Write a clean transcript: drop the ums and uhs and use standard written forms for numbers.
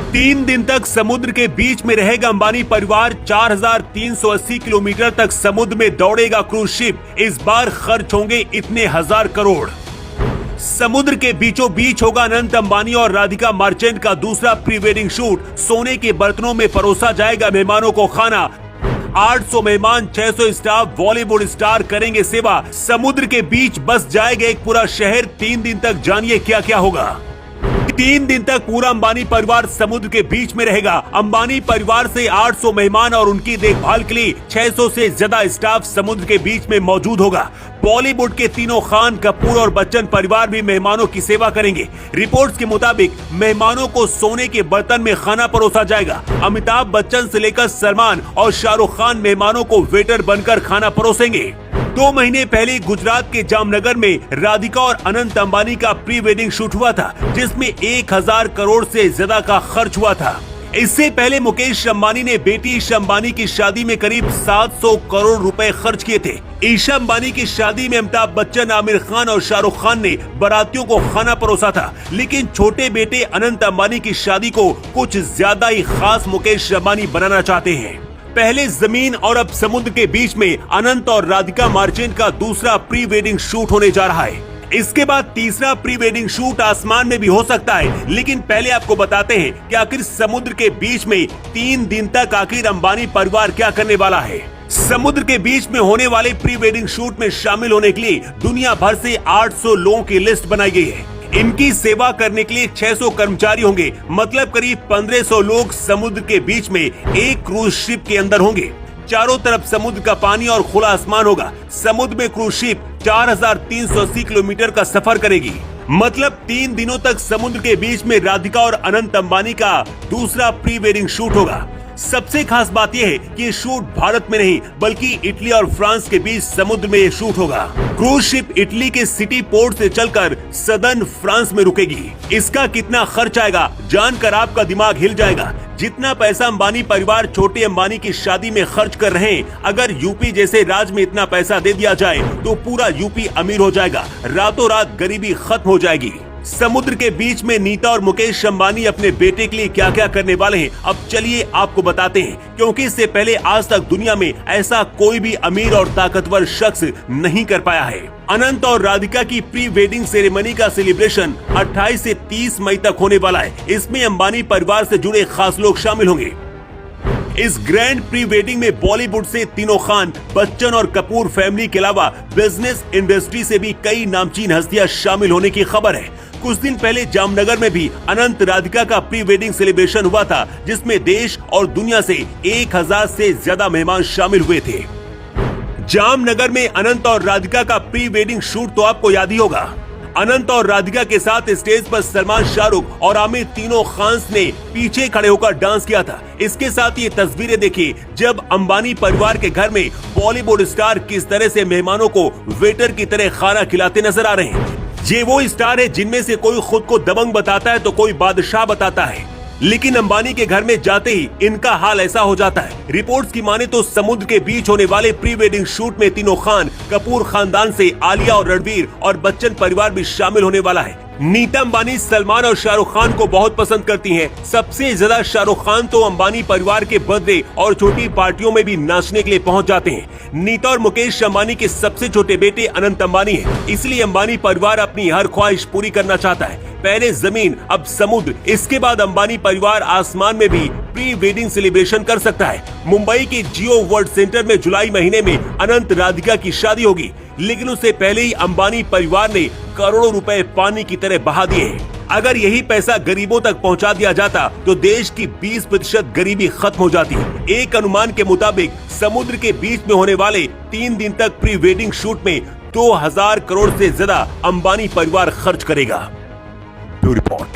3 दिन तक समुद्र के बीच में रहेगा अंबानी परिवार। 4,380 किलोमीटर तक समुद्र में दौड़ेगा क्रूज शिप। इस बार खर्च होंगे इतने 1000 करोड़। समुद्र के बीचों बीच होगा अनंत अंबानी और राधिका मर्चेंट का दूसरा प्री वेडिंग शूट। सोने के बर्तनों में परोसा जाएगा मेहमानों को खाना। 800 मेहमान, 600 स्टाफ, बॉलीवुड स्टार करेंगे सेवा। समुद्र के बीच बस जाएगा एक पूरा शहर। 3 दिन तक जानिए क्या क्या होगा। 3 दिन तक पूरा अंबानी परिवार समुद्र के बीच में रहेगा। अंबानी परिवार से 800 मेहमान और उनकी देखभाल के लिए 600 से ज्यादा स्टाफ समुद्र के बीच में मौजूद होगा। बॉलीवुड के तीनों खान, कपूर और बच्चन परिवार भी मेहमानों की सेवा करेंगे। रिपोर्ट्स के मुताबिक मेहमानों को सोने के बर्तन में खाना परोसा जाएगा। अमिताभ बच्चन से लेकर सलमान और शाहरुख खान मेहमानों को वेटर बनकर खाना परोसेंगे। 2 महीने पहले गुजरात के जामनगर में राधिका और अनंत अंबानी का प्री वेडिंग शूट हुआ था, जिसमें 1000 करोड़ से ज्यादा का खर्च हुआ था। इससे पहले मुकेश अंबानी ने बेटी ईशा अंबानी की शादी में करीब 700 करोड़ रुपए खर्च किए थे। ईशा अंबानी की शादी में अमिताभ बच्चन, आमिर खान और शाहरुख खान ने बारातियों को खाना परोसा था, लेकिन छोटे बेटे अनंत अंबानी की शादी को कुछ ज्यादा ही खास मुकेश अंबानी बनाना चाहते हैं। पहले जमीन और अब समुद्र के बीच में अनंत और राधिका मर्चेंट का दूसरा प्री वेडिंग शूट होने जा रहा है। इसके बाद तीसरा प्री वेडिंग शूट आसमान में भी हो सकता है। लेकिन पहले आपको बताते हैं कि आखिर समुद्र के बीच में 3 दिन तक आखिर अंबानी परिवार क्या करने वाला है। समुद्र के बीच में होने वाले प्री वेडिंग शूट में शामिल होने के लिए दुनिया भर से 800 लोगों की लिस्ट बनाई गई है। इनकी सेवा करने के लिए 600 कर्मचारी होंगे, मतलब करीब 1500 लोग समुद्र के बीच में एक क्रूज शिप के अंदर होंगे। चारों तरफ समुद्र का पानी और खुला आसमान होगा। समुद्र में क्रूज शिप 4,380 किलोमीटर का सफर करेगी। मतलब 3 दिनों तक समुद्र के बीच में राधिका और अनंत अंबानी का दूसरा प्री वेडिंग शूट होगा। सबसे खास बात यह है कि ये शूट भारत में नहीं बल्कि इटली और फ्रांस के बीच समुद्र में ये शूट होगा। क्रूज शिप इटली के सिटी पोर्ट से चलकर सदर्न फ्रांस में रुकेगी। इसका कितना खर्च आएगा जानकर आपका दिमाग हिल जाएगा। जितना पैसा अंबानी परिवार छोटे अंबानी की शादी में खर्च कर रहे हैं, अगर यूपी जैसे राज्य में इतना पैसा दे दिया जाए तो पूरा यूपी अमीर हो जाएगा। रातों रात गरीबी खत्म हो जाएगी। समुद्र के बीच में नीता और मुकेश अंबानी अपने बेटे के लिए क्या क्या करने वाले हैं, अब चलिए आपको बताते हैं, क्योंकि इससे पहले आज तक दुनिया में ऐसा कोई भी अमीर और ताकतवर शख्स नहीं कर पाया है। अनंत और राधिका की प्री वेडिंग सेरेमनी का सेलिब्रेशन 28 से 30 मई तक होने वाला है। इसमें अंबानी परिवार से जुड़े खास लोग शामिल होंगे। इस ग्रैंड प्री वेडिंग में बॉलीवुड से तीनों खान, बच्चन और कपूर फैमिली के अलावा बिजनेस इंडस्ट्री से भी कई नामचीन हस्तियां शामिल होने की खबर है। कुछ दिन पहले जामनगर में भी अनंत राधिका का प्री वेडिंग सेलिब्रेशन हुआ था, जिसमें देश और दुनिया से 1000 से ज्यादा मेहमान शामिल हुए थे। जामनगर में अनंत और राधिका का प्री वेडिंग शूट तो आपको याद ही होगा। अनंत और राधिका के साथ स्टेज पर सलमान, शाहरुख और आमिर तीनों खान्स ने पीछे खड़े होकर डांस किया था। इसके साथ ये तस्वीरें देखिए जब अंबानी परिवार के घर में बॉलीवुड स्टार किस तरह से मेहमानों को वेटर की तरह खाना खिलाते नजर आ रहे हैं। ये वो स्टार है जिनमें से कोई खुद को दबंग बताता है तो कोई बादशाह बताता है, लेकिन अंबानी के घर में जाते ही इनका हाल ऐसा हो जाता है। रिपोर्ट्स की माने तो समुद्र के बीच होने वाले प्री वेडिंग शूट में तीनों खान, कपूर खानदान से आलिया और रणवीर और बच्चन परिवार भी शामिल होने वाला है। नीता अंबानी सलमान और शाहरुख खान को बहुत पसंद करती हैं। सबसे ज्यादा शाहरुख खान तो अंबानी परिवार के बर्थडे और छोटी पार्टियों में भी नाचने के लिए पहुंच जाते हैं। नीता और मुकेश अंबानी के सबसे छोटे बेटे अनंत अंबानी है, इसलिए अंबानी परिवार अपनी हर ख्वाहिश पूरी करना चाहता है। पहले जमीन, अब समुद्र, इसके बाद अंबानी परिवार आसमान में भी प्री वेडिंग सेलिब्रेशन कर सकता है। मुंबई के जियो वर्ल्ड सेंटर में जुलाई महीने में अनंत राधिका की शादी होगी, लेकिन उससे पहले ही अंबानी परिवार ने करोड़ों रुपए पानी की तरह बहा दिए हैं। अगर यही पैसा गरीबों तक पहुंचा दिया जाता तो देश की 20% गरीबी खत्म हो जाती। एक अनुमान के मुताबिक समुद्र के बीच में होने वाले 3 दिन तक प्री वेडिंग शूट में 2000 करोड़ से ज्यादा अंबानी परिवार खर्च करेगा। Bureau report.